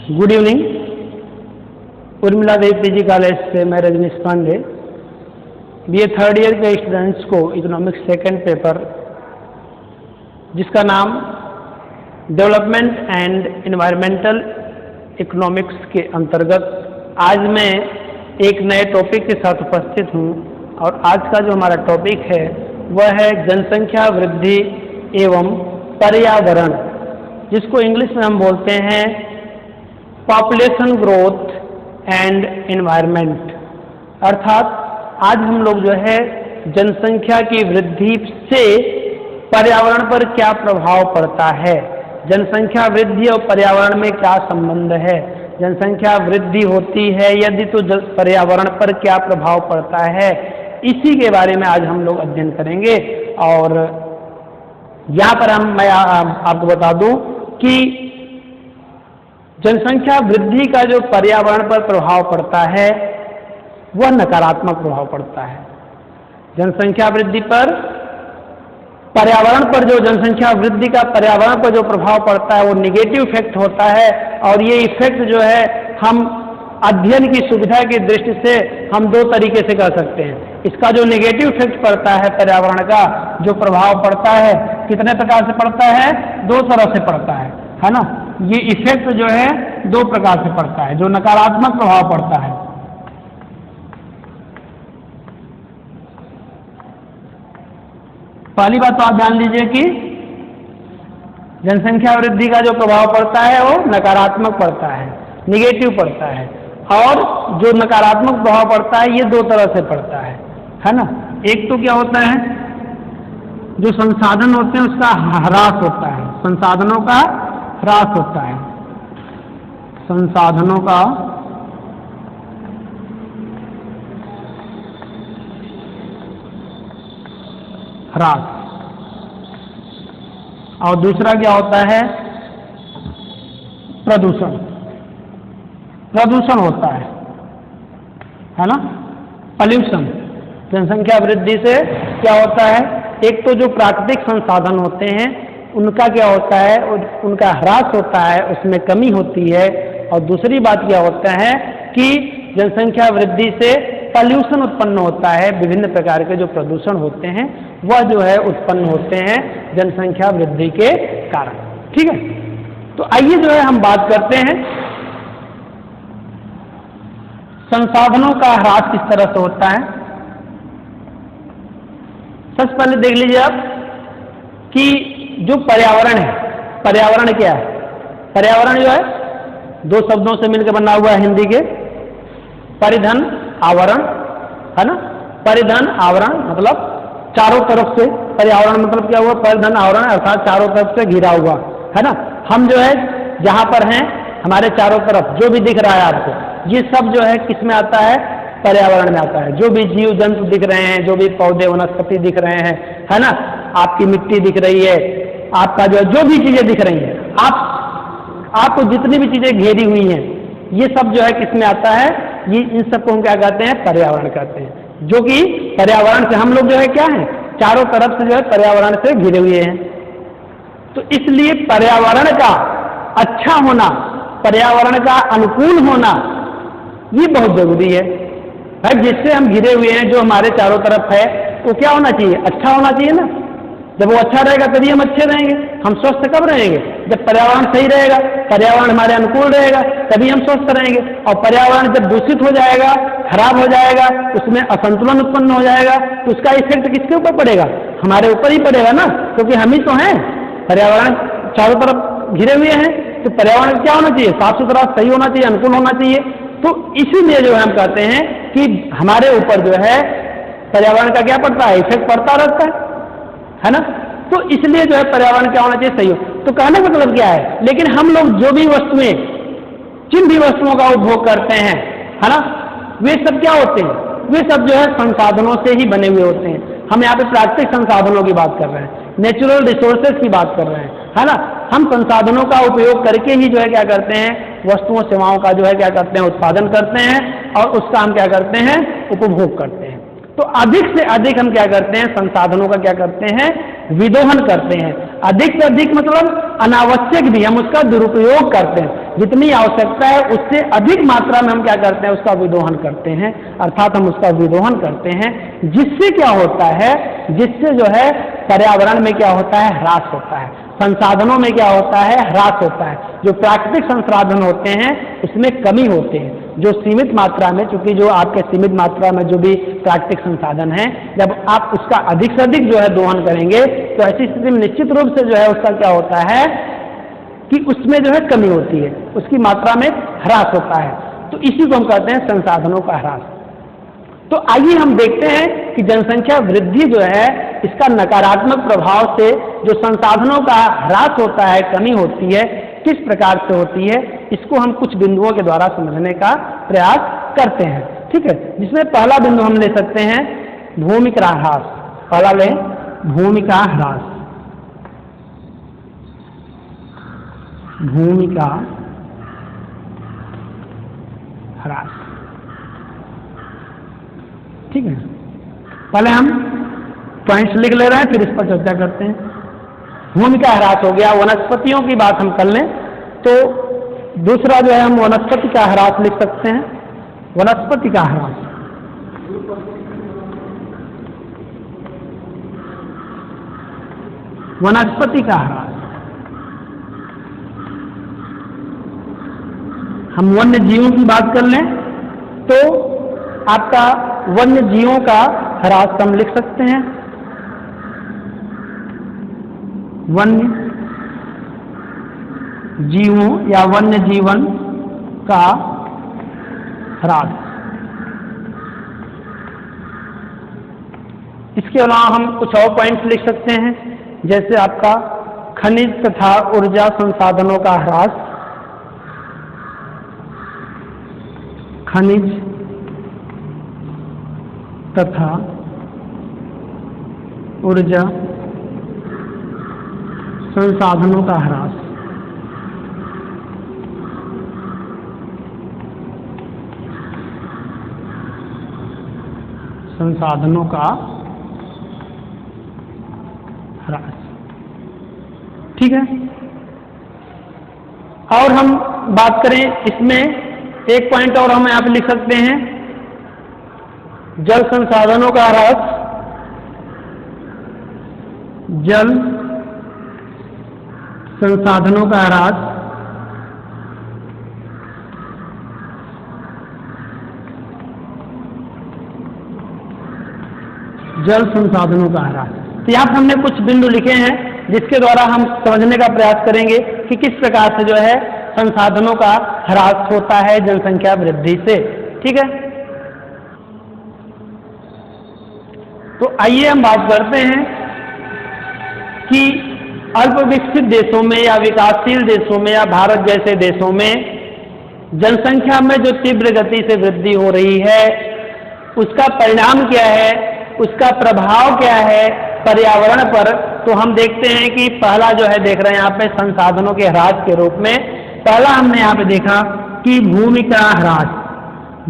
Good evening. Urmila Devi PG college से मैं Rajneesh Pandey. BA third year के स्टूडेंट्स को इकोनॉमिक्स सेकंड पेपर जिसका नाम डेवलपमेंट एंड एनवायरमेंटल इकोनॉमिक्स के अंतर्गत आज मैं एक नए टॉपिक के साथ उपस्थित हूँ और आज का जो हमारा टॉपिक है वह है जनसंख्या वृद्धि एवं पर्यावरण, जिसको इंग्लिश में हम बोलते हैं पॉपुलेशन ग्रोथ एंड एनवायरनमेंट। अर्थात आज हम लोग जो है जनसंख्या की वृद्धि से पर्यावरण पर क्या प्रभाव पड़ता है, जनसंख्या वृद्धि और पर्यावरण में क्या संबंध है, जनसंख्या वृद्धि होती है यदि तो पर्यावरण पर क्या प्रभाव पड़ता है, इसी के बारे में आज हम लोग अध्ययन करेंगे। और यहाँ पर मैं आपको बता दूं कि जनसंख्या वृद्धि का जो पर्यावरण पर प्रभाव पड़ता है वह नकारात्मक प्रभाव पड़ता है। जनसंख्या वृद्धि पर पर्यावरण पर जो जनसंख्या वृद्धि का पर्यावरण पर जो प्रभाव पड़ता है वो निगेटिव इफेक्ट होता है और ये इफेक्ट जो है हम अध्ययन की सुविधा की दृष्टि से हम दो तरीके से कर सकते हैं। इसका जो नेगेटिव इफेक्ट पड़ता है पर्यावरण का जो प्रभाव पड़ता है कितने प्रकार से पड़ता है, दो तरह से पड़ता है ना। ये इफेक्ट जो है दो प्रकार से पड़ता है। जो नकारात्मक प्रभाव पड़ता है पहली बात तो आप ध्यान लीजिए कि जनसंख्या वृद्धि का जो प्रभाव पड़ता है वो नकारात्मक पड़ता है, निगेटिव पड़ता है। और जो नकारात्मक प्रभाव पड़ता है ये दो तरह से पड़ता है ना। एक तो क्या होता है, जो संसाधन होते हैं उसका ह्रास होता है, संसाधनों का ह्रास होता है, संसाधनों का ह्रास। और दूसरा क्या होता है, प्रदूषण, प्रदूषण होता है ना, पॉल्यूशन। जनसंख्या वृद्धि से क्या होता है, एक तो जो प्राकृतिक संसाधन होते हैं उनका क्या होता है, उनका ह्रास होता है, उसमें कमी होती है। और दूसरी बात क्या होता है कि जनसंख्या वृद्धि से पॉल्यूशन उत्पन्न होता है, विभिन्न प्रकार के जो प्रदूषण होते हैं वह जो है उत्पन्न होते हैं जनसंख्या वृद्धि के कारण। ठीक है, तो आइए जो है हम बात करते हैं संसाधनों का ह्रास किस तरह से होता है। सबसे पहले देख लीजिए आप कि जो पर्यावरण है, पर्यावरण क्या है, पर्यावरण जो है दो शब्दों से मिलकर बना हुआ है हिंदी के, परिधन आवरण, है ना। परिधन आवरण मतलब चारों तरफ से, पर्यावरण मतलब क्या हुआ, परिधन आवरण अर्थात चारों तरफ से घिरा हुआ, है ना। हम जो है जहां पर हैं हमारे चारों तरफ जो भी दिख रहा है आपको, ये सब जो है किस में आता है, पर्यावरण में आता है। जो भी जीव जंतु दिख रहे हैं, जो भी पौधे वनस्पति दिख रहे हैं, है ना, आपकी मिट्टी दिख रही है, आपका जो भी चीजें दिख रही हैं, आपको जितनी भी चीजें घेरी हुई हैं, ये सब जो है किस में आता है, ये इन सबको हम क्या कहते हैं, पर्यावरण कहते हैं। जो कि पर्यावरण से हम लोग जो है क्या है, चारों तरफ से जो है पर्यावरण से घिरे हुए हैं। तो इसलिए पर्यावरण का अच्छा होना, पर्यावरण का अनुकूल होना ये बहुत जरूरी है। भाई जिससे हम घिरे हुए हैं, जो हमारे चारों तरफ है, वो क्या होना चाहिए, अच्छा होना चाहिए ना। जब वो अच्छा रहेगा तभी हम अच्छे रहेंगे। हम स्वस्थ कब रहेंगे, जब पर्यावरण सही रहेगा, पर्यावरण हमारे अनुकूल रहेगा तभी हम स्वस्थ रहेंगे। और पर्यावरण जब दूषित हो जाएगा, खराब हो जाएगा, उसमें असंतुलन उत्पन्न हो जाएगा, तो उसका इफेक्ट किसके ऊपर पड़ेगा, हमारे ऊपर ही पड़ेगा ना, क्योंकि हम ही तो हैं। पर्यावरण चारों तरफ घिरे हुए हैं तो पर्यावरण क्या होना चाहिए, साफ सुथरा, सही होना चाहिए, अनुकूल होना चाहिए। तो इसीलिए जो है हम कहते हैं कि हमारे ऊपर जो है पर्यावरण का क्या पड़ता है, इफेक्ट पड़ता रहता है ना। तो इसलिए जो है पर्यावरण क्या होना चाहिए, सही हो। तो कहने का मतलब क्या है, लेकिन हम लोग जो भी वस्तुएं, जिन भी वस्तुओं का उपभोग करते हैं, है ना, वे सब क्या होते हैं, वे सब जो है संसाधनों से ही बने हुए होते हैं। हम यहाँ पे प्राकृतिक संसाधनों की बात कर रहे हैं, नेचुरल रिसोर्सेज की बात कर रहे हैं, है ना। हम संसाधनों का उपयोग करके ही जो है क्या करते हैं, वस्तुओं सेवाओं का जो है क्या करते हैं, उत्पादन करते हैं और उसका हम क्या करते हैं, उपभोग करते हैं। तो अधिक से अधिक हम क्या करते हैं, संसाधनों का क्या करते हैं, विदोहन करते हैं। अधिक से अधिक मतलब अनावश्यक भी हम उसका दुरुपयोग करते हैं। जितनी आवश्यकता है उससे अधिक मात्रा में हम क्या करते हैं, उसका विदोहन करते हैं, अर्थात हम उसका विदोहन करते हैं, जिससे क्या होता है, जिससे जो है पर्यावरण में क्या होता है, ह्रास होता है, संसाधनों में क्या होता है, ह्रास होता है। जो प्राकृतिक संसाधन होते हैं उसमें कमी होते हैं, जो सीमित मात्रा में, चूंकि जो आपके सीमित मात्रा में जो भी प्राकृतिक संसाधन है, जब आप उसका अधिक से अधिक जो है दोहन करेंगे तो ऐसी स्थिति में निश्चित रूप से जो है उसका क्या होता है कि उसमें जो है कमी होती है, उसकी मात्रा में ह्रास होता है। तो इसी को हम कहते हैं संसाधनों का ह्रास। तो आइए हम देखते हैं कि जनसंख्या वृद्धि जो है इसका नकारात्मक प्रभाव से जो संसाधनों का ह्रास होता है, कमी होती है, किस प्रकार से होती है, इसको हम कुछ बिंदुओं के द्वारा समझने का प्रयास करते हैं। ठीक है, जिसमें पहला बिंदु हम ले सकते हैं भूमि का ह्रास। पहला लें भूमि का ह्रास। भूमि का ह्रास, ठीक है। पहले हम पॉइंट्स लिख ले रहे हैं, फिर इस पर चर्चा करते हैं। भूमि का ह्रास हो गया। वनस्पतियों की बात हम कर लें तो दूसरा जो है हम वनस्पति का ह्रास लिख सकते हैं। वनस्पति का ह्रास, वनस्पति का ह्रास। हम वन्य जीवों की बात कर लें तो आपका वन्य जीवों का ह्रास हम लिख सकते हैं। वन्य जीवों या वन्य जीवन का ह्रास। इसके अलावा हम कुछ और पॉइंट्स लिख सकते हैं, जैसे आपका खनिज तथा ऊर्जा संसाधनों का ह्रास। खनिज तथा ऊर्जा संसाधनों का ह्रास। संसाधनों का ह्रास, ठीक है। और हम बात करें इसमें एक पॉइंट और हम यहाँ पे लिख सकते हैं, जल संसाधनों का ह्रास। जल संसाधनों का ह्रास, जल संसाधनों का ह्रास। तो यहाँ पर हमने कुछ बिंदु लिखे हैं जिसके द्वारा हम समझने का प्रयास करेंगे कि किस प्रकार से जो है संसाधनों का ह्रास होता है जनसंख्या वृद्धि से, ठीक है। तो आइए हम बात करते हैं कि अल्प विकसित देशों में या विकासशील देशों में या भारत जैसे देशों में जनसंख्या में जो तीव्र गति से वृद्धि हो रही है उसका परिणाम क्या है, उसका प्रभाव क्या है पर्यावरण पर। तो हम देखते हैं कि पहला जो है देख रहे हैं यहाँ पे संसाधनों के ह्रास के रूप में, पहला हमने यहाँ पे देखा कि भूमि का ह्रास।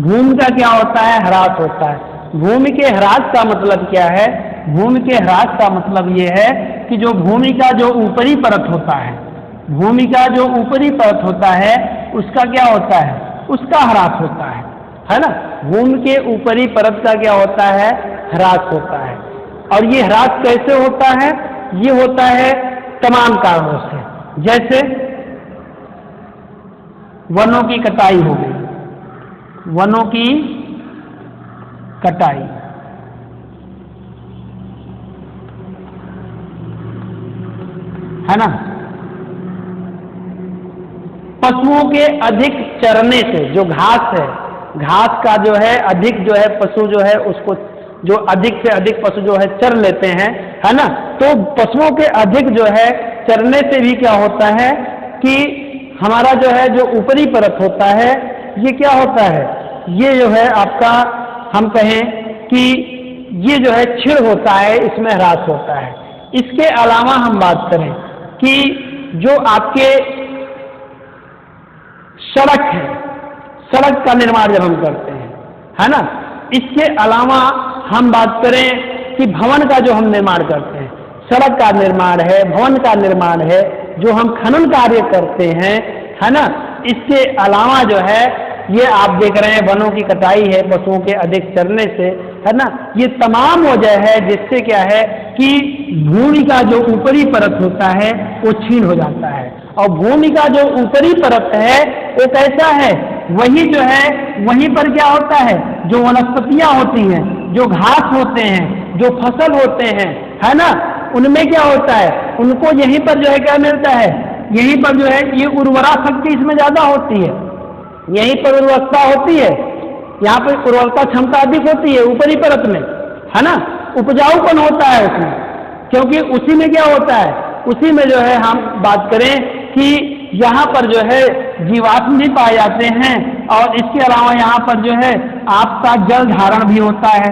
भूमि का क्या होता है, ह्रास होता है। भूमि के ह्रास का मतलब क्या है, भूमि के ह्रास का मतलब ये है कि जो भूमि का जो ऊपरी परत होता है, भूमि का जो ऊपरी परत होता है उसका क्या होता है, उसका ह्रास होता है ना। भूमि के ऊपरी परत का क्या होता है, ह्रास होता है। और ये ह्रास कैसे होता है, ये होता है तमाम कारणों से, जैसे वनों की कटाई हो गई, वनों की कटाई, है ना। पशुओं के अधिक चरने से, जो घास है, घास का जो है अधिक जो है पशु जो है उसको, जो अधिक से अधिक पशु जो है चर लेते हैं, है ना। तो पशुओं के अधिक जो है चरने से भी क्या होता है कि हमारा जो है जो ऊपरी परत होता है ये क्या होता है, ये जो है आपका हम कहें कि ये जो है क्षीण होता है, इसमें ह्रास होता है। इसके अलावा हम बात करें कि जो आपके सड़क है, सड़क का निर्माण जब हम करते हैं, है ना, इसके अलावा हम बात करें कि भवन का जो हम निर्माण करते हैं, सड़क का निर्माण है, भवन का निर्माण है, जो हम खनन कार्य करते हैं, है ना, इसके अलावा जो है ये आप देख रहे हैं वनों की कटाई है पशुओं के अधिक चरने से, है ना। ये तमाम वजह है जिससे क्या है कि भूमि का जो ऊपरी परत होता है वो छीन हो जाता है। और भूमि का जो ऊपरी परत है वो कैसा है, वही जो है वहीं पर क्या होता है, जो वनस्पतियां होती हैं, जो घास होते हैं, जो फसल होते हैं, है ना, उनमें क्या होता है, उनको यहीं पर जो है क्या मिलता है, यहीं पर जो है ये उर्वरा शक्ति इसमें ज्यादा होती है, यहीं पर उर्वरकता होती है, यहाँ पर उर्वरकता क्षमता अधिक होती है ऊपरी परत में, है ना। उपजाऊपन होता है उसमें, क्योंकि उसी में क्या होता है, उसी में जो है हम बात करें कि यहाँ पर जो है जीवाश्म भी पाए जाते हैं। और इसके अलावा यहाँ पर जो है आपका जल धारण भी होता है,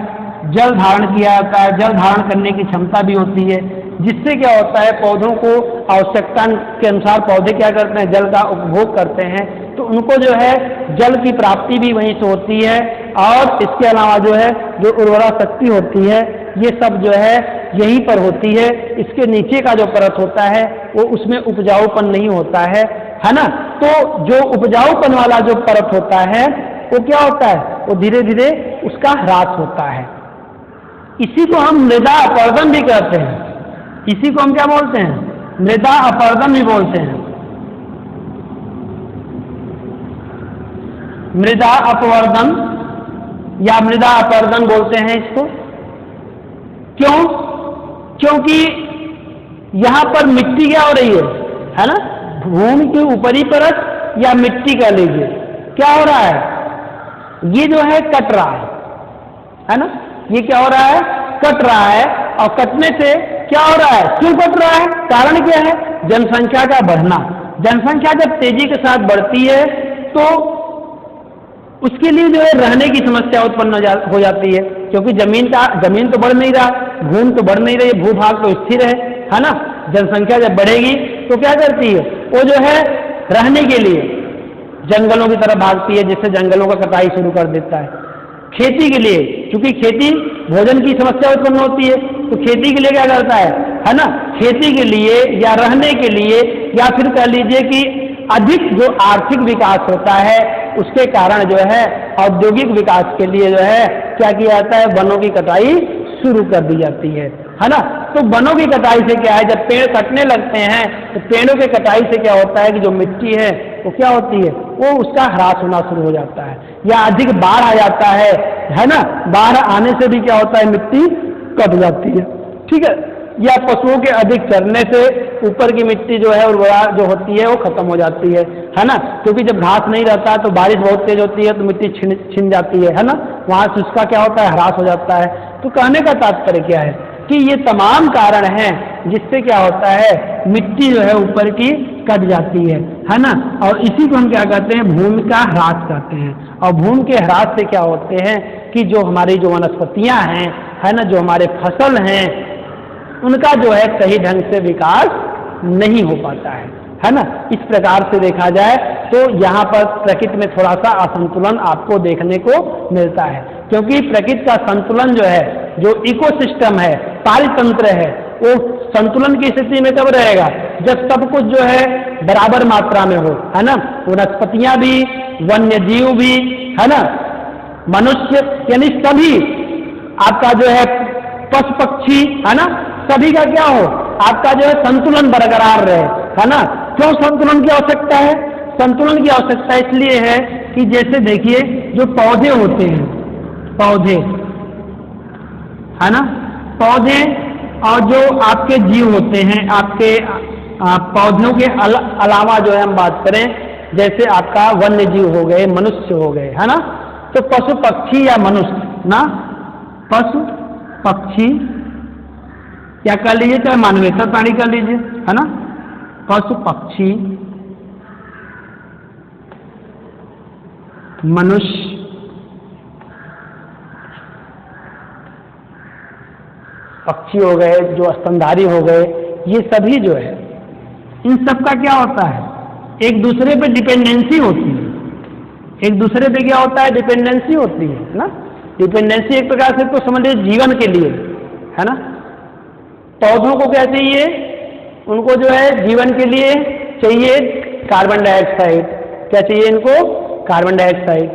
जल धारण किया जाता है, जल धारण करने की क्षमता भी होती है, जिससे क्या होता है पौधों को आवश्यकता के अनुसार पौधे क्या करते हैं, जल का उपभोग करते हैं, तो उनको जो है जल की प्राप्ति भी वहीं से होती है। और इसके अलावा जो है जो उर्वरा शक्ति होती है ये सब जो है यहीं पर होती है। इसके नीचे का जो परत होता है वो उसमें उपजाऊपन नहीं होता है ना। तो जो उपजाऊपन वाला जो परत होता है वो क्या होता है, वो धीरे धीरे उसका ह्रास होता है। इसी को हम मृदा अपरदन भी कहते हैं, इसी को हम क्या बोलते हैं, मृदा अपरदन भी बोलते हैं, मृदा अपवर्दन या मृदा अपरदन बोलते हैं इसको। क्यों? क्योंकि यहां पर मिट्टी क्या हो रही है ना, भूमि की ऊपरी परत या मिट्टी का लीजिए, क्या हो रहा है, ये जो है कट रहा है ना, ये क्या हो रहा है, कट रहा है। और कटने से क्या हो रहा है, क्यों कट रहा है, कारण क्या है, जनसंख्या का बढ़ना। जनसंख्या जब तेजी के साथ बढ़ती है तो उसके लिए जो है रहने की समस्या उत्पन्न हो जाती है, क्योंकि जमीन तो बढ़ नहीं रहा, भूमि तो बढ़ नहीं रही, भूभाग तो स्थिर है ना। जनसंख्या जब बढ़ेगी तो क्या करती है, वो जो है रहने के लिए जंगलों की तरफ भागती है, जिससे जंगलों का कटाई शुरू कर देता है। खेती के लिए, क्योंकि खेती भोजन की समस्या उत्पन्न होती है, तो खेती के लिए क्या करता है ना, खेती के लिए या रहने के लिए या फिर कह लीजिए कि अधिक जो आर्थिक विकास होता है उसके कारण जो है औद्योगिक विकास के लिए जो है क्या किया जाता है, वनों की कटाई शुरू कर दी जाती है ना। तो वनों की कटाई से क्या है, जब पेड़ कटने लगते हैं तो पेड़ों की कटाई से क्या होता है कि जो मिट्टी है वो क्या होती है, वो उसका ह्रास होना शुरू हो जाता है, या अधिक बाढ़ आ जाता है ना। बाढ़ आने से भी क्या होता है, मिट्टी कट जाती है, ठीक है। या पशुओं के अधिक चरने से ऊपर की मिट्टी जो है उर्वरा जो होती है वो खत्म हो जाती है ना, क्योंकि जब घास नहीं रहता तो बारिश बहुत तेज होती है तो मिट्टी छिन जाती है ना, वहां से उसका क्या होता है, ह्रास हो जाता है। तो कहने का तात्पर्य क्या है कि ये तमाम कारण हैं जिससे क्या होता है, मिट्टी जो है ऊपर की कट जाती है ना। और इसी को हम क्या कहते हैं, भूमि का ह्रास कहते हैं। और भूमि के ह्रास से क्या होते हैं कि जो हमारी जो वनस्पतियां हैं, है ना, जो हमारे फसल हैं, उनका जो है सही ढंग से विकास नहीं हो पाता है ना। इस प्रकार से देखा जाए तो यहाँ पर प्रकृति में थोड़ा सा असंतुलन आपको देखने को मिलता है, क्योंकि प्रकृति का संतुलन जो है, जो इकोसिस्टम है, पारितंत्र है, वो संतुलन की स्थिति में कब रहेगा, जब सब कुछ जो है बराबर मात्रा में हो, है ना। वनस्पतियां भी, वन्य जीव भी, है ना, मनुष्य, यानी सभी आपका जो है पशु पक्षी, है ना, सभी का क्या हो, आपका जो है संतुलन बरकरार रहे, है ना। क्यों संतुलन की आवश्यकता है, संतुलन की आवश्यकता इसलिए है कि जैसे देखिए जो पौधे होते हैं, पौधे, है ना, पौधे और जो आपके जीव होते हैं, आपके पौधों के अलावा जो है हम बात करें, जैसे आपका वन्य जीव हो गए, मनुष्य हो गए, है ना। तो पशु पक्षी या मनुष्य ना, पशु पक्षी क्या कर लीजिए, चाहे मानवेतर प्राणी कर लीजिए, है ना, पशु पक्षी मनुष्य पक्षी हो गए, जो स्तनधारी हो गए, ये सभी जो है इन सब का क्या होता है, एक दूसरे पे डिपेंडेंसी होती है, एक दूसरे पे क्या होता है, डिपेंडेंसी होती है ना। डिपेंडेंसी एक प्रकार से तो समझ लीजिए जीवन के लिए, है ना। पौधों को क्या चाहिए, उनको जो है जीवन के लिए चाहिए कार्बन डाइऑक्साइड, क्या चाहिए इनको? Carbon dioxide.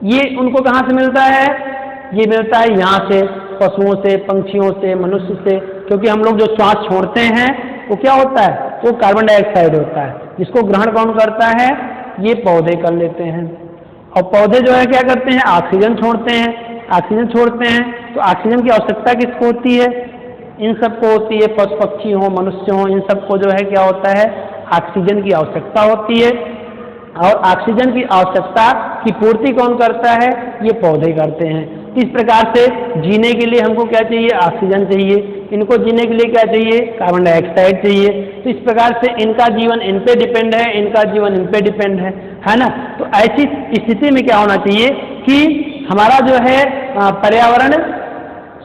ये उनको कहाँ से मिलता है? ये मिलता है यहाँ से, पशुओं से, पंछियों से, मनुष्य से, क्योंकि हम लोग जो श्वास छोड़ते हैं वो क्या होता है? वो कार्बन डाइऑक्साइड होता है, जिसको ग्रहण कौन करता है? ये पौधे कर लेते हैं। और पौधे जो है क्या करते हैं? ऑक्सीजन छोड़ते हैं। ऑक्सीजन छोड़ते हैं तो ऑक्सीजन की आवश्यकता किसको होती है? इन सबको होती है, पशु पक्षी हो, मनुष्य हो, इन सबको जो है क्या होता है? ऑक्सीजन की आवश्यकता होती है। और ऑक्सीजन की आवश्यकता की पूर्ति कौन करता है? ये पौधे करते हैं। इस प्रकार से जीने के लिए हमको क्या चाहिए? ऑक्सीजन चाहिए। इनको जीने के लिए क्या चाहिए? कार्बन डाइऑक्साइड चाहिए। तो इस प्रकार से इनका जीवन इन पे डिपेंड है, इनका जीवन इन पे डिपेंड है ना? तो ऐसी स्थिति में क्या होना चाहिए कि हमारा जो है पर्यावरण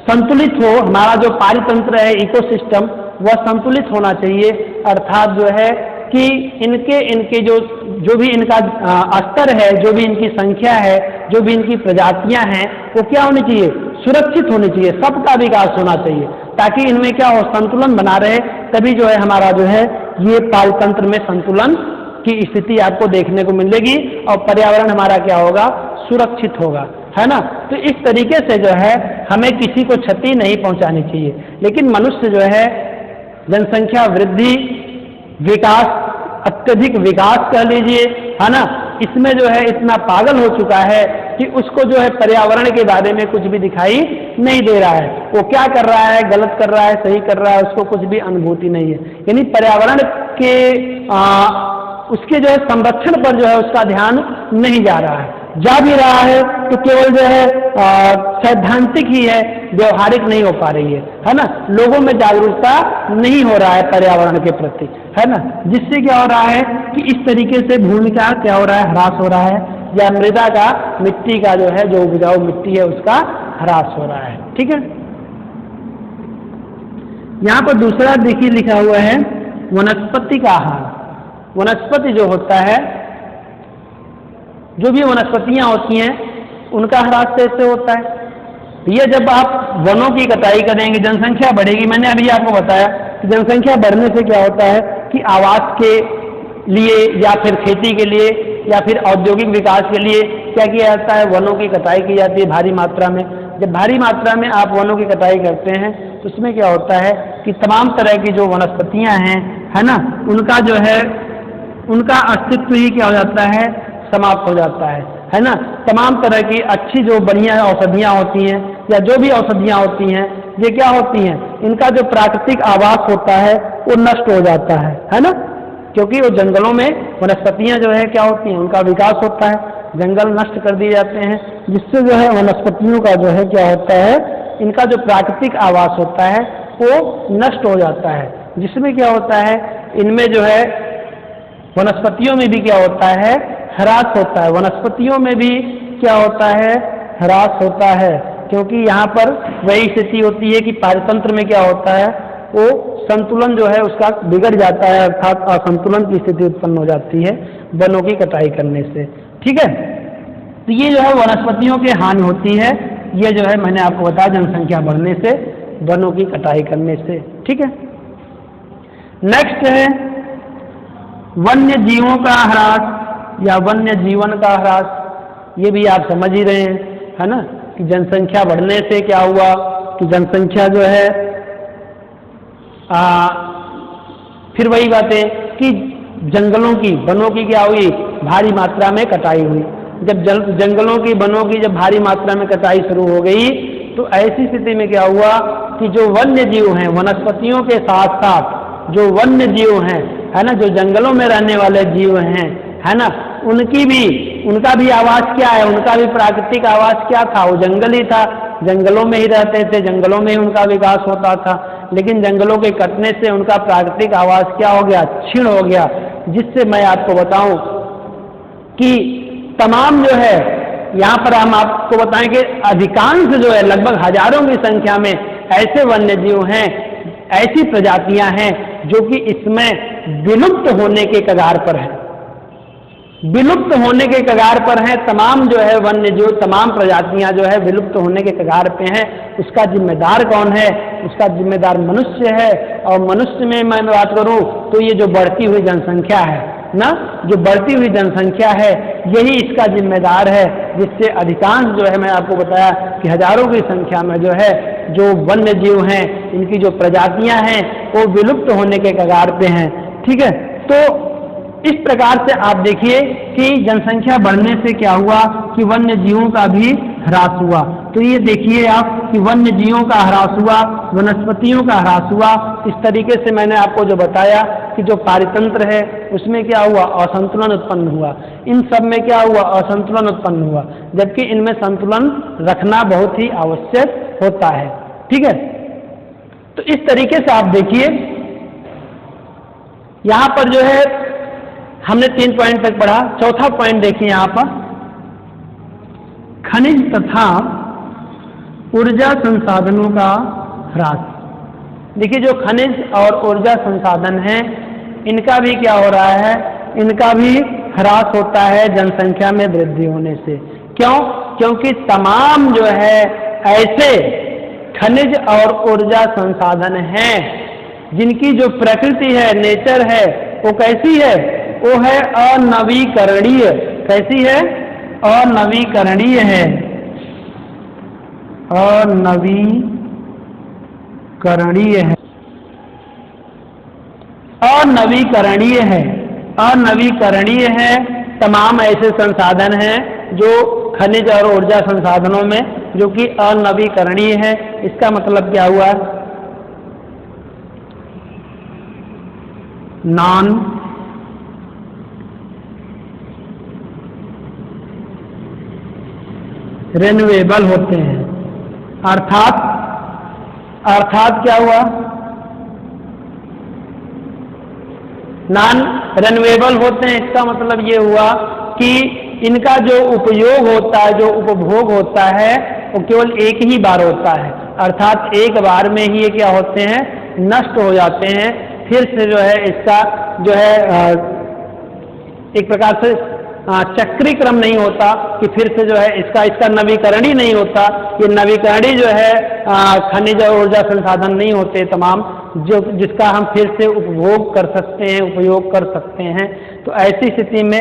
संतुलित हो, हमारा जो पारितंत्र है, इकोसिस्टम, वह संतुलित होना चाहिए। अर्थात जो है कि इनके जो भी इनका स्तर है, जो भी इनकी संख्या है, जो भी इनकी प्रजातियां हैं, वो क्या होनी चाहिए? सुरक्षित होनी चाहिए, सबका विकास होना चाहिए, ताकि इनमें क्या हो? संतुलन बना रहे। तभी जो है हमारा जो है ये पारितंत्र में संतुलन की स्थिति आपको देखने को मिलेगी और पर्यावरण हमारा क्या होगा? सुरक्षित होगा, है ना? तो इस तरीके से जो है हमें किसी को क्षति नहीं पहुंचानी चाहिए। लेकिन मनुष्य जो है जनसंख्या वृद्धि, विकास, अत्यधिक विकास कह लीजिए, है ना, इसमें जो है इतना पागल हो चुका है कि उसको जो है पर्यावरण के बारे में कुछ भी दिखाई नहीं दे रहा है। वो क्या कर रहा है? गलत कर रहा है, सही कर रहा है, उसको कुछ भी अनुभूति नहीं है। यानी पर्यावरण के उसके जो है संरक्षण पर जो है उसका ध्यान नहीं जा रहा है। जा भी रहा है तो केवल जो है सैद्धांतिक ही है, व्यवहारिक नहीं हो पा रही है ना? लोगों में जागरूकता नहीं हो रहा है पर्यावरण के प्रति, है ना? जिससे क्या हो रहा है कि इस तरीके से भूमि का क्या हो रहा है? ह्रास हो रहा है, या मृदा का, मिट्टी का जो है, जो उपजाऊ मिट्टी है उसका ह्रास हो रहा है। ठीक है, यहाँ पर दूसरा देखिए लिखा हुआ है वनस्पति का हाल। वनस्पति जो होता है, जो भी वनस्पतियां होती हैं उनका ह्रास कैसे होता है? ये जब आप वनों की कटाई करेंगे, जनसंख्या बढ़ेगी। मैंने अभी आपको बताया कि जनसंख्या बढ़ने से क्या होता है कि आवास के लिए या फिर खेती के लिए या फिर औद्योगिक विकास के लिए क्या किया जाता है? वनों की कटाई की जाती है भारी मात्रा में। जब भारी मात्रा में आप वनों की कटाई करते हैं तो उसमें क्या होता है कि तमाम तरह की जो वनस्पतियां हैं, है ना, उनका जो है उनका अस्तित्व ही क्या हो जाता है? समाप्त हो जाता है ना? तमाम तरह की अच्छी जो बढ़िया औषधियाँ होती हैं या जो भी औषधियाँ होती हैं, ये क्या होती हैं? इनका जो प्राकृतिक आवास होता है वो नष्ट हो जाता है ना? क्योंकि वो जंगलों में वनस्पतियाँ जो है क्या होती हैं? उनका विकास होता है, जंगल नष्ट कर दिए जाते हैं, जिससे जो है वनस्पतियों का जो है क्या होता है? इनका जो प्राकृतिक आवास होता है वो नष्ट हो जाता है, जिसमें क्या होता है? इनमें जो है वनस्पतियों में भी क्या होता है? ह्रास होता है। वनस्पतियों में भी क्या होता है? ह्रास होता है, क्योंकि यहाँ पर वही स्थिति होती है कि पारितंत्र में क्या होता है? वो संतुलन जो है उसका बिगड़ जाता है, अर्थात असंतुलन की स्थिति उत्पन्न हो जाती है वनों की कटाई करने से। ठीक है, तो ये जो है वनस्पतियों की हानि होती है। ये जो है मैंने आपको बताया जनसंख्या बढ़ने से, वनों की कटाई करने से। ठीक है, नेक्स्ट है वन्य जीवों का ह्रास या वन्य जीवन का ह्रास। ये भी आप समझ ही रहे हैं, है ना, कि जनसंख्या बढ़ने से क्या हुआ कि जनसंख्या जो है फिर वही बात है कि जंगलों की, वनों की क्या हुई? भारी मात्रा में कटाई हुई। जब जंगलों की, वनों की जब भारी मात्रा में कटाई शुरू हो गई तो ऐसी स्थिति में क्या हुआ कि जो वन्य जीव हैं, वनस्पतियों के साथ साथ जो वन्य जीव हैं, है ना, जो जंगलों में रहने वाले जीव हैं, है ना, उनका भी आवास क्या है? उनका भी प्राकृतिक आवास क्या था? वो जंगल ही था, जंगलों में ही रहते थे, जंगलों में ही उनका विकास होता था। लेकिन जंगलों के कटने से उनका प्राकृतिक आवास क्या हो गया? क्षीण हो गया। जिससे मैं आपको बताऊं कि तमाम जो है यहाँ पर हम आपको बताएं कि अधिकांश जो है लगभग हजारों की संख्या में ऐसे वन्य जीव हैं, ऐसी प्रजातियां हैं जो कि इसमें विलुप्त होने के कगार पर है, विलुप्त होने के कगार पर हैं। तमाम जो है वन्य जीव, तमाम प्रजातियां जो है विलुप्त होने के कगार पे हैं। उसका जिम्मेदार कौन है? उसका जिम्मेदार मनुष्य है। और मनुष्य में मैं बात करूं तो ये जो बढ़ती हुई जनसंख्या ना, जो बढ़ती हुई जनसंख्या है यही इसका जिम्मेदार है, जिससे अधिकांश जो है मैं आपको बताया कि हजारों की संख्या में जो है जो वन्य जीव हैं, इनकी जो प्रजातियां हैं वो विलुप्त होने के कगार पे हैं। ठीक है, तो इस प्रकार से आप देखिए कि जनसंख्या बढ़ने से क्या हुआ कि वन्य जीवों का भी ह्रास हुआ। तो ये देखिए आप कि वन्य जीवों का ह्रास हुआ, वनस्पतियों का ह्रास हुआ। इस तरीके से मैंने आपको जो बताया कि जो पारितंत्र है उसमें क्या हुआ, असंतुलन उत्पन्न हुआ। इन सब में क्या हुआ, असंतुलन उत्पन्न हुआ, जबकि इनमें संतुलन रखना बहुत ही आवश्यक होता है। ठीक है, तो इस तरीके से आप देखिए यहां पर जो है हमने 3 पॉइंट तक पढ़ा। चौथा पॉइंट देखिए यहां पर, खनिज तथा ऊर्जा संसाधनों का ह्रास। देखिए जो खनिज और ऊर्जा संसाधन हैं इनका भी क्या हो रहा है, इनका भी ह्रास होता है जनसंख्या में वृद्धि होने से। क्यों? क्योंकि तमाम जो है ऐसे खनिज और ऊर्जा संसाधन हैं जिनकी जो प्रकृति है, नेचर है, वो कैसी है, वो है अनवीकरणीय। कैसी है? अनवीकरणीय है, अनवीकरणीय है, अनवीकरणीय है, अनवीकरणीय है। तमाम ऐसे संसाधन हैं जो खनिज और ऊर्जा संसाधनों में जो कि अनवीकरणीय है। इसका मतलब क्या हुआ, नॉन रिन्यूएबल होते हैं। अर्थात क्या हुआ, नॉन रिन्यूएबल होते हैं। इसका मतलब ये हुआ कि इनका जो उपयोग होता है, जो उपभोग होता है, वो केवल एक ही बार होता है। अर्थात एक बार में ही ये क्या होते हैं, नष्ट हो जाते हैं। फिर से जो है इसका जो है एक प्रकार से चक्री क्रम नहीं होता कि फिर से जो है इसका नवीकरण ही नहीं होता। ये नवीकरण जो है खनिज और ऊर्जा संसाधन नहीं होते तमाम, जो जिसका हम फिर से उपभोग कर सकते हैं, उपयोग कर सकते हैं। तो ऐसी स्थिति में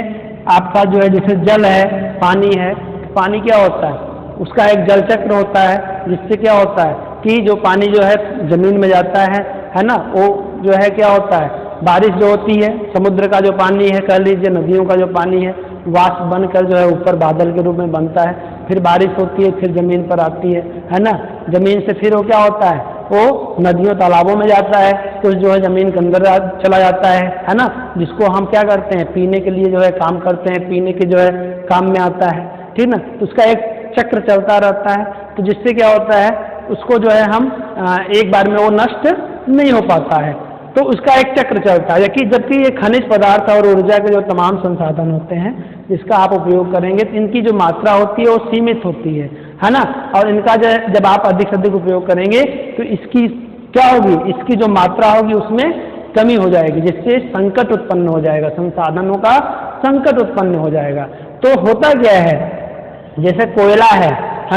आपका जो है जैसे जल है, पानी है, पानी क्या होता है, उसका एक जल चक्र होता है, जिससे क्या होता है कि जो पानी जो है जमीन में जाता है ना, वो जो है क्या होता है, बारिश जो होती है, समुद्र का जो पानी है, कह लीजिए नदियों का जो पानी है, वाष्प बनकर जो है ऊपर बादल के रूप में बनता है, फिर बारिश होती है, फिर जमीन पर आती है ना। जमीन से फिर वो क्या होता है, वो नदियों तालाबों में जाता है, कुछ जो है जमीन के अंदर चला जाता है ना, जिसको हम क्या करते हैं, पीने के लिए जो है काम करते हैं, पीने के जो है काम में आता है। ठीक ना, तो उसका एक चक्र चलता रहता है। तो जिससे क्या होता है, उसको जो है हम एक बार में वो नष्ट नहीं हो पाता है, तो उसका एक चक्र चलता है। जबकि ये खनिज पदार्थ और ऊर्जा के जो तमाम संसाधन होते हैं जिसका आप उपयोग करेंगे, तो इनकी जो मात्रा होती है वो सीमित होती है ना। और इनका जब आप अधिक से अधिक उपयोग करेंगे तो इसकी क्या होगी, इसकी जो मात्रा होगी उसमें कमी हो जाएगी, जिससे संकट उत्पन्न हो जाएगा, संसाधनों का संकट उत्पन्न हो जाएगा। तो होता क्या है, जैसे कोयला है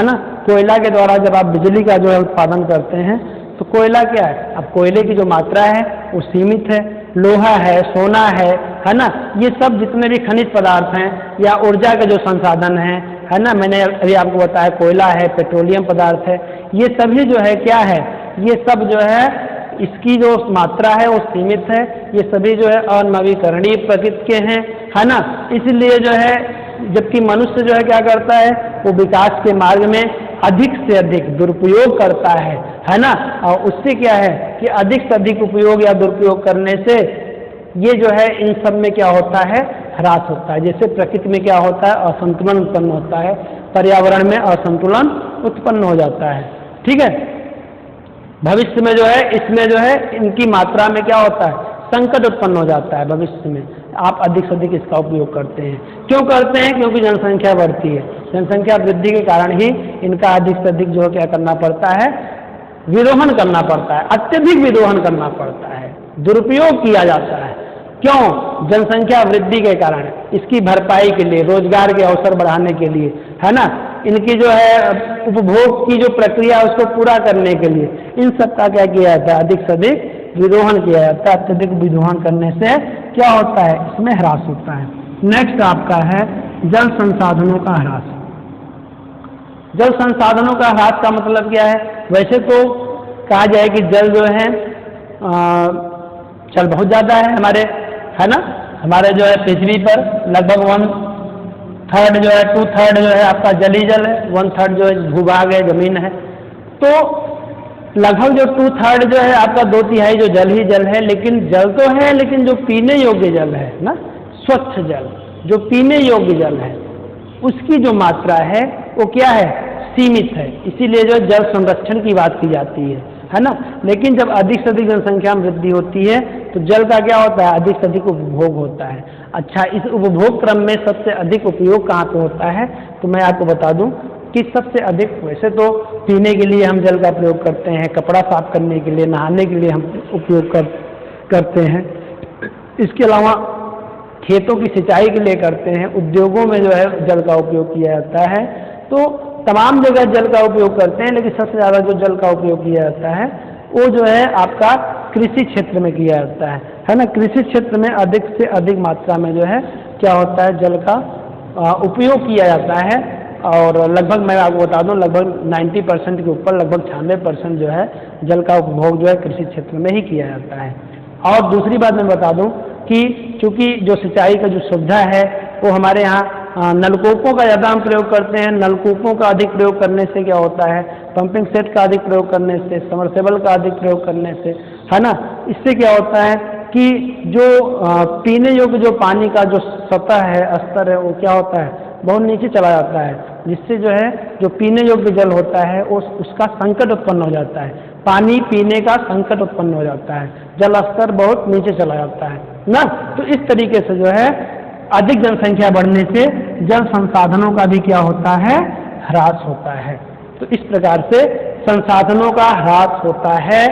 ना, कोयला के द्वारा जब आप बिजली का जो है उत्पादन करते हैं तो कोयला क्या है, अब कोयले की जो मात्रा है वो सीमित है। लोहा है, सोना है ना, ये सब जितने भी खनिज पदार्थ हैं या ऊर्जा के जो संसाधन हैं, है ना, मैंने अभी आपको बताया कोयला है, पेट्रोलियम पदार्थ है, ये सभी जो है क्या है, ये सब जो है इसकी जो मात्रा है वो सीमित है। ये सभी जो है अनवीकरणीय प्रकृति के हैं, है ना। इसलिए जो है जबकि मनुष्य जो है क्या करता है, वो विकास के मार्ग में अधिक से अधिक दुरुपयोग करता है ना। और उससे क्या है कि अधिक से अधिक उपयोग या दुरुपयोग करने से ये जो है इन सब में क्या होता है, ह्रास होता है। जैसे प्रकृति में क्या होता है, असंतुलन उत्पन्न होता है, पर्यावरण में असंतुलन उत्पन्न हो जाता है। ठीक है, भविष्य में जो है इसमें जो है इनकी मात्रा में क्या होता है, संकट उत्पन्न हो जाता है। भविष्य में आप अधिक से अधिक इसका उपयोग करते हैं। क्यों करते हैं? क्योंकि जनसंख्या बढ़ती है। जनसंख्या वृद्धि के कारण ही इनका अधिक से अधिक जो है क्या करना पड़ता है, विरोहन करना पड़ता है, अत्यधिक विरोहन करना पड़ता है, दुरुपयोग किया जाता है। क्यों? जनसंख्या वृद्धि के कारण, इसकी भरपाई के लिए, रोजगार के अवसर बढ़ाने के लिए, है ना, इनकी जो है उपभोग की जो प्रक्रिया उसको पूरा करने के लिए इन सब का क्या किया जाता है, अधिक से अधिक विदोहन किया जाता है। अत्यधिक विदोहन करने से क्या होता है, इसमें ह्रास होता है। नेक्स्ट आपका है जल संसाधनों का ह्रास। जल संसाधनों का ह्रास का मतलब क्या है? वैसे तो कहा जाए कि जल जो है जल बहुत ज़्यादा है हमारे, है ना, हमारे जो है पृथ्वी पर लगभग 1/3 जो है 2/3 जो है आपका जल ही जल है, 1/3 जो है भूभाग है, जमीन है। तो लगभग जो 2/3 जो है आपका 2/3 जो जल ही जल है। लेकिन जल तो है, लेकिन जो पीने योग्य जल है ना, स्वच्छ जल, जो पीने योग्य जल है, उसकी जो मात्रा है वो क्या है, सीमित है। इसीलिए जो जल संरक्षण की बात की जाती है ना। लेकिन जब अधिक से अधिक जनसंख्या में वृद्धि होती है तो जल का क्या होता है, अधिक से अधिक उपभोग होता है। अच्छा, इस उपभोग क्रम में सबसे अधिक उपयोग कहाँ पे होता है? तो मैं आपको बता दूं कि सबसे अधिक, वैसे तो पीने के लिए हम जल का प्रयोग करते हैं, कपड़ा साफ करने के लिए, नहाने के लिए हम उपयोग करते हैं। इसके अलावा खेतों की सिंचाई के लिए करते हैं, उद्योगों में जो है जल का उपयोग किया जाता है। तो तमाम जगह जल का उपयोग करते हैं, लेकिन सबसे ज़्यादा जो जल का उपयोग किया जाता है वो जो है आपका कृषि क्षेत्र में किया जाता है ना। कृषि क्षेत्र में अधिक से अधिक मात्रा में जो है क्या होता है, जल का उपयोग किया जाता है। और लगभग मैं आपको बता दूं, लगभग 90% के ऊपर, लगभग 96% जो है जल का उपभोग जो है कृषि क्षेत्र में ही किया जाता है। और दूसरी बात मैं बता दूं कि चूंकि जो सिंचाई का जो सुविधा है वो हमारे यहाँ नलकूपों का ज़्यादा हम प्रयोग करते हैं। नलकूपों का अधिक प्रयोग करने से क्या होता है, पंपिंग सेट का अधिक प्रयोग करने से, समरसेबल का अधिक प्रयोग करने से, है ना, इससे क्या होता है कि जो पीने योग्य जो पानी का जो सतह है, स्तर है, वो क्या होता है, बहुत नीचे चला जाता है। जिससे जो है जो पीने योग्य जल होता है उसका संकट उत्पन्न हो जाता है। पानी पीने का संकट उत्पन्न हो जाता है, जल स्तर बहुत नीचे चला जाता है ना। तो इस तरीके से जो है अधिक जनसंख्या बढ़ने से जल संसाधनों का भी क्या होता है, ह्रास होता है। तो इस प्रकार से संसाधनों का ह्रास होता है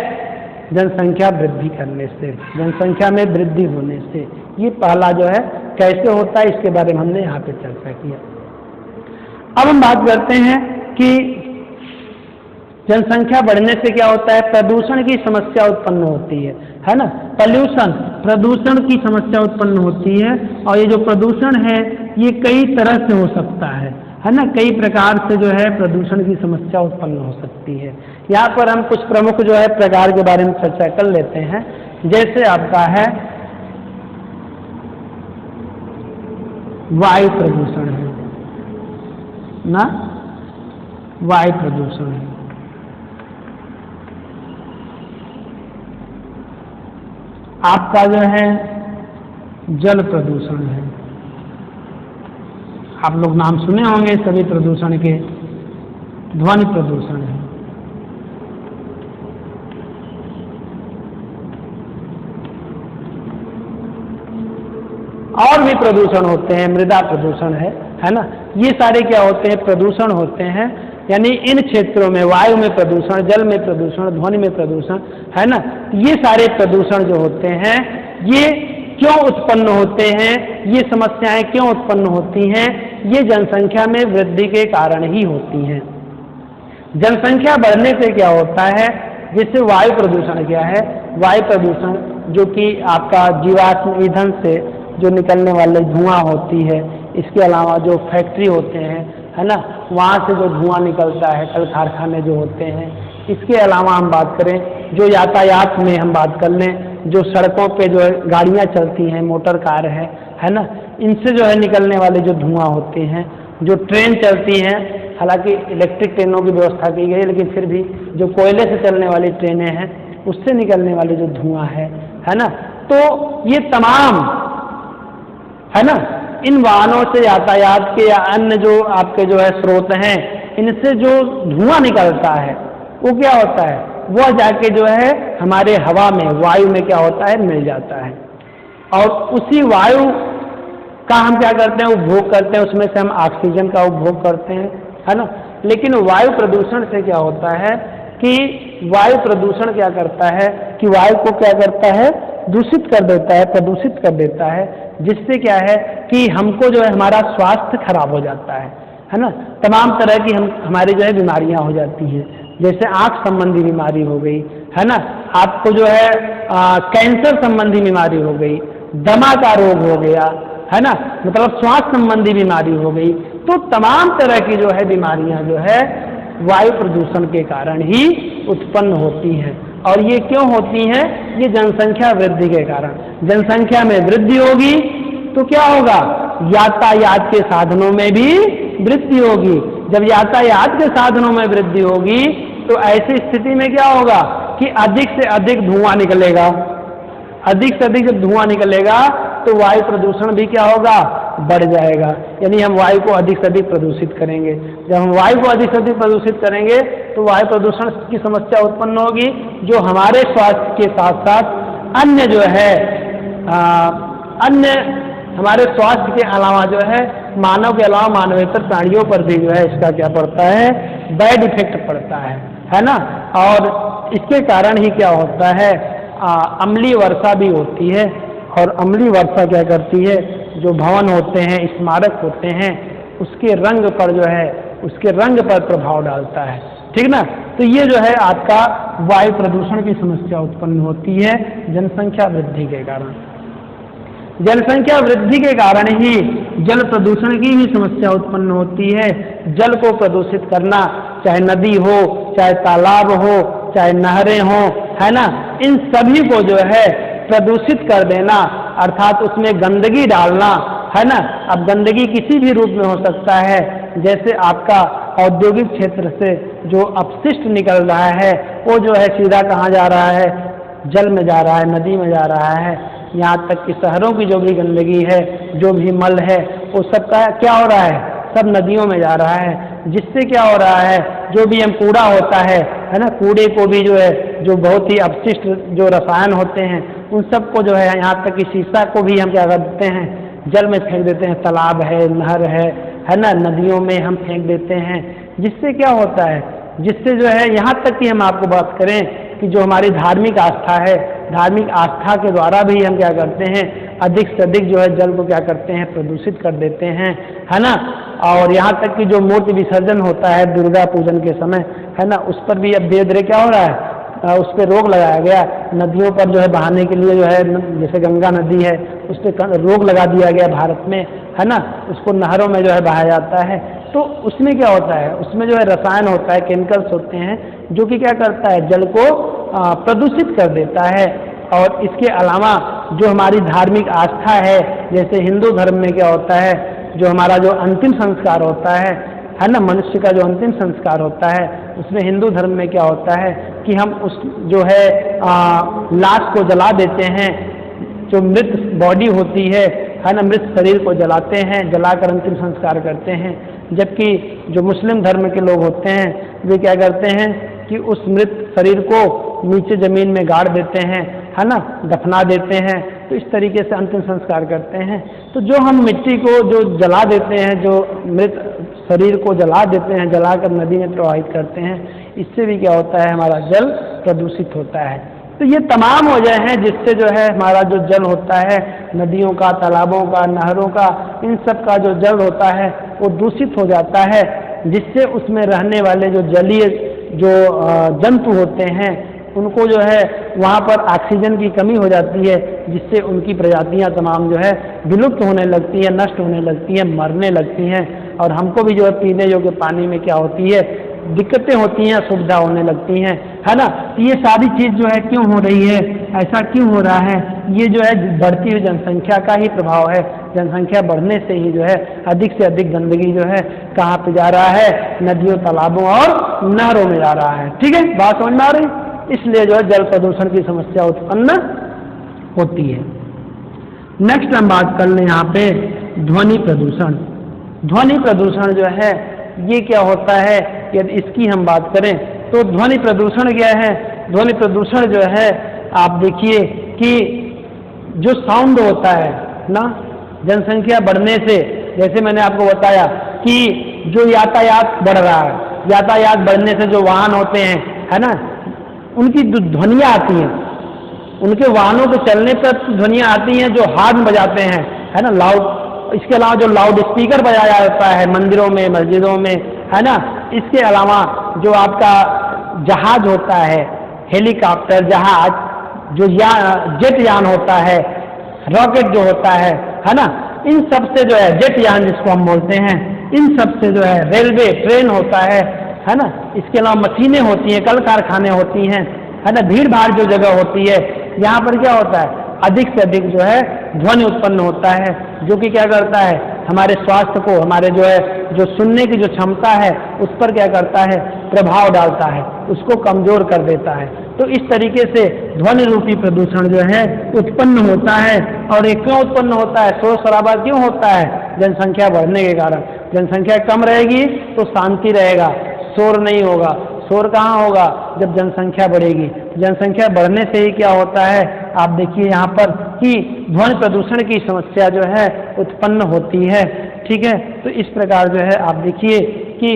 जनसंख्या वृद्धि करने से, जनसंख्या में वृद्धि होने से। ये पहला जो है कैसे होता है, इसके बारे में हमने यहाँ पे चर्चा किया। अब हम बात करते हैं कि जनसंख्या बढ़ने से क्या होता है, प्रदूषण की समस्या उत्पन्न होती है ना। पॉल्यूशन, प्रदूषण की समस्या उत्पन्न होती है। और ये जो प्रदूषण है ये कई तरह से हो सकता है ना, कई प्रकार से जो है प्रदूषण की समस्या उत्पन्न हो सकती है। यहाँ पर हम कुछ प्रमुख जो है प्रकार के बारे में चर्चा कर लेते हैं। जैसे आपका है वायु प्रदूषण है ना, वायु प्रदूषण है। आपका जो है जल प्रदूषण है। आप लोग नाम सुने होंगे सभी प्रदूषण के। ध्वनि प्रदूषण है। और भी प्रदूषण होते हैं, मृदा प्रदूषण है ना। ये सारे क्या होते हैं, प्रदूषण होते हैं। यानी इन क्षेत्रों में वायु में प्रदूषण, जल में प्रदूषण, ध्वनि में प्रदूषण, है ना। ये सारे प्रदूषण जो होते हैं ये क्यों उत्पन्न होते हैं, ये समस्याएं क्यों उत्पन्न होती हैं, ये जनसंख्या में वृद्धि के कारण ही होती हैं। जनसंख्या बढ़ने से क्या होता है, जिससे वायु प्रदूषण क्या है, वायु प्रदूषण जो कि आपका जीवाश्म ईंधन से जो निकलने वाले धुआं होती है, इसके अलावा जो फैक्ट्री होते हैं, है ना, वहाँ से जो धुआं निकलता है, कल कारखाने जो होते हैं। इसके अलावा हम बात करें जो यातायात में हम बात कर लें, जो सड़कों पे जो गाड़ियाँ चलती हैं, मोटर कार है ना, इनसे जो है निकलने वाले जो धुआं होते हैं। जो ट्रेन चलती हैं, हालांकि इलेक्ट्रिक ट्रेनों की व्यवस्था की गई है, लेकिन फिर भी जो कोयले से चलने वाली ट्रेनें हैं उससे निकलने वाले जो धुआं है ना, तो ये तमाम, है ना, इन वाहनों से, यातायात के या अन्य जो आपके जो है स्रोत हैं, इनसे जो धुआं निकलता है वो क्या होता है, वह जाके जो है हमारे हवा में, वायु में क्या होता है, मिल जाता है। और उसी वायु का हम क्या करते हैं, उपभोग करते हैं, उसमें से हम ऑक्सीजन का उपभोग करते हैं, है ना। लेकिन वायु प्रदूषण से क्या होता है कि वायु प्रदूषण क्या करता है कि वायु को क्या करता है, दूषित कर देता है, प्रदूषित कर देता है। जिससे क्या है कि हमको जो है हमारा स्वास्थ्य खराब हो जाता है ना। तमाम तरह की हमारी जो है बीमारियां हो जाती हैं। जैसे आंख संबंधी बीमारी हो गई, है ना, आपको जो है कैंसर संबंधी बीमारी हो गई, दमा का रोग हो गया, है ना, मतलब श्वास संबंधी बीमारी हो गई। तो तमाम तरह की जो है बीमारियां जो है वायु प्रदूषण के कारण ही उत्पन्न होती हैं। और ये क्यों होती हैं? ये जनसंख्या वृद्धि के कारण। जनसंख्या में वृद्धि होगी तो क्या होगा? यातायात के साधनों में भी वृद्धि होगी। जब यातायात के साधनों में वृद्धि होगी तो ऐसी स्थिति में क्या होगा कि अधिक से अधिक धुआं निकलेगा। अधिक से अधिक जब धुआं निकलेगा तो वायु प्रदूषण भी क्या होगा? बढ़ जाएगा। यानी हम वायु को अधिक से अधिक प्रदूषित करेंगे। जब हम वायु को अधिक से अधिक प्रदूषित करेंगे तो वायु प्रदूषण की समस्या उत्पन्न होगी, जो हमारे स्वास्थ्य के साथ साथ अन्य जो है अन्य हमारे स्वास्थ्य के अलावा जो है मानव के अलावा मानवेतर प्राणियों पर भी जो है इसका क्या पड़ता है? बैड इफेक्ट पड़ता है ना। और इसके कारण ही क्या होता है? अम्लीय वर्षा भी होती है। और अम्लीय वर्षा क्या करती है? जो भवन होते हैं, स्मारक होते हैं, उसके रंग पर जो है उसके रंग पर प्रभाव डालता है, ठीक ना। तो ये जो है आपका वायु प्रदूषण की समस्या उत्पन्न होती है जनसंख्या वृद्धि के कारण। जनसंख्या वृद्धि के कारण ही जल प्रदूषण की भी समस्या उत्पन्न होती है। जल को प्रदूषित करना, चाहे नदी हो, चाहे तालाब हो, चाहे नहरें हो, है ना, इन सभी को जो है प्रदूषित कर देना, अर्थात उसमें गंदगी डालना, है ना। अब गंदगी किसी भी रूप में हो सकता है, जैसे आपका औद्योगिक क्षेत्र से जो अपशिष्ट निकल रहा है वो जो है सीधा कहाँ जा रहा है? जल में जा रहा है, नदी में जा रहा है। यहाँ तक कि शहरों की जो भी गंदगी है, जो भी मल है, वो सब का क्या हो रहा है? सब नदियों में जा रहा है। जिससे क्या हो रहा है? जो भी हम कूड़ा होता है ना, कूड़े को भी जो है, जो बहुत ही अपशिष्ट जो रसायन होते हैं, उन सबको जो है, यहाँ तक कि शीशा को भी हम क्या करते हैं? जल में फेंक देते हैं। तालाब है, नहर है ना, नदियों में हम फेंक देते हैं। जिससे क्या होता है? जिससे जो है, यहाँ तक कि हम आपको बात करें कि जो हमारी धार्मिक आस्था है, धार्मिक आस्था के द्वारा भी हम क्या करते हैं? अधिक से अधिक जो है जल को क्या करते हैं? प्रदूषित कर देते हैं, है ना। और यहाँ तक कि जो मूर्ति विसर्जन होता है दुर्गा पूजन के समय, है ना, उस पर भी अब धीरे धीरे क्या हो रहा है? उस पर रोक लगाया गया। नदियों पर जो है बहाने के लिए जो है, जैसे गंगा नदी है, उस पर रोक लगा दिया गया भारत में, है ना। उसको नहरों में जो है बहाया जाता है। तो उसमें क्या होता है? उसमें जो है रसायन होता है, केमिकल्स होते हैं, जो कि क्या करता है? जल को प्रदूषित कर देता है। और इसके अलावा जो हमारी धार्मिक आस्था है, जैसे हिंदू धर्म में क्या होता है? जो हमारा जो अंतिम संस्कार होता है ना, मनुष्य का जो अंतिम संस्कार होता है, उसमें हिंदू धर्म में क्या होता है कि हम उस जो है लाश को जला देते हैं। जो मृत बॉडी होती है ना, मृत शरीर को जलाते हैं, जलाकर अंतिम संस्कार करते हैं। जबकि जो मुस्लिम धर्म के लोग होते हैं वे क्या करते हैं कि उस मृत शरीर को नीचे जमीन में गाड़ देते हैं, है ना, दफना देते हैं। तो इस तरीके से अंतिम संस्कार करते हैं। तो जो हम मिट्टी को जो जला देते हैं, जो मृत शरीर को जला देते हैं, जलाकर नदी में प्रवाहित करते हैं, इससे भी क्या होता है? हमारा जल प्रदूषित होता है। तो ये तमाम वजह हैं जिससे जो है हमारा जो जल होता है, नदियों का, तालाबों का, नहरों का, इन सब का जो जल होता है वो दूषित हो जाता है। जिससे उसमें रहने वाले जो जलीय जो जंतु होते हैं, उनको जो है वहाँ पर ऑक्सीजन की कमी हो जाती है, जिससे उनकी प्रजातियाँ तमाम जो है विलुप्त होने लगती हैं, नष्ट होने लगती हैं, मरने लगती हैं। और हमको भी जो है पीने योग्य पानी में क्या होती है? दिक्कतें होती हैं, असुविधा होने लगती हैं, है ना। तो ये सारी चीज़ जो है क्यों हो रही है? ऐसा क्यों हो रहा है? ये जो है बढ़ती हुई जनसंख्या का ही प्रभाव है। जनसंख्या बढ़ने से ही जो है अधिक से अधिक गंदगी जो है कहाँ पे जा रहा है? नदियों, तालाबों और नहरों में जा रहा है। ठीक है, बात समझ में आ रही? इसलिए जो है जल प्रदूषण की समस्या उत्पन्न होती है। नेक्स्ट हम बात कर लें यहाँ पे ध्वनि प्रदूषण। ध्वनि प्रदूषण जो है ये क्या होता है? यदि इसकी हम बात करें तो ध्वनि प्रदूषण क्या है? ध्वनि प्रदूषण जो है आप देखिए कि जो साउंड होता है ना, जनसंख्या बढ़ने से, जैसे मैंने आपको बताया कि जो यातायात बढ़ रहा है, यातायात बढ़ने से जो वाहन होते हैं, है ना, उनकी जो ध्वनियाँ आती हैं, उनके वाहनों के चलने पर ध्वनियाँ आती हैं जो हॉर्न बजाते हैं, है ना, लाउड। इसके अलावा जो लाउड स्पीकर बजाया जाता है मंदिरों में, मस्जिदों में, है ना। इसके अलावा जो आपका जहाज होता है, हेलीकॉप्टर, जहाज, जो जेट यान होता है, रॉकेट जो होता है ना, इन सब से जो है जेट यान जिसको हम बोलते हैं, इन सब से जो है रेलवे, ट्रेन होता है ना, इसके अलावा मशीनें होती हैं, कल कारखाने होती हैं, है ना, भीड़ भाड़ जो जगह होती है, यहाँ पर क्या होता है, अधिक से अधिक जो है ध्वनि उत्पन्न होता है, जो कि क्या करता है, हमारे स्वास्थ्य को, हमारे जो है जो सुनने की जो क्षमता है उस पर क्या करता है, प्रभाव डालता है, उसको कमजोर कर देता है। तो इस तरीके से ध्वनि रूपी प्रदूषण जो है उत्पन्न होता है। और ये क्यों उत्पन्न होता है, शोर शराबा क्यों होता है, जनसंख्या बढ़ने के कारण। जनसंख्या कम रहेगी तो शांति रहेगा, शोर नहीं होगा। शोर कहाँ होगा, जब जनसंख्या बढ़ेगी। जनसंख्या बढ़ने से ही क्या होता है, आप देखिए यहाँ पर कि ध्वनि प्रदूषण की समस्या जो है उत्पन्न होती है। ठीक है, तो इस प्रकार जो है आप देखिए कि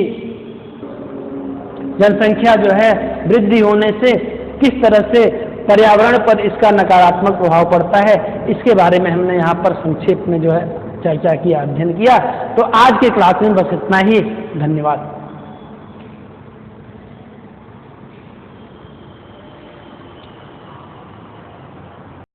जनसंख्या जो है वृद्धि होने से किस तरह से पर्यावरण पर इसका नकारात्मक प्रभाव पड़ता है, इसके बारे में हमने यहाँ पर संक्षेप में जो है चर्चा किया, अध्ययन किया। तो आज के क्लास में बस इतना ही। धन्यवाद।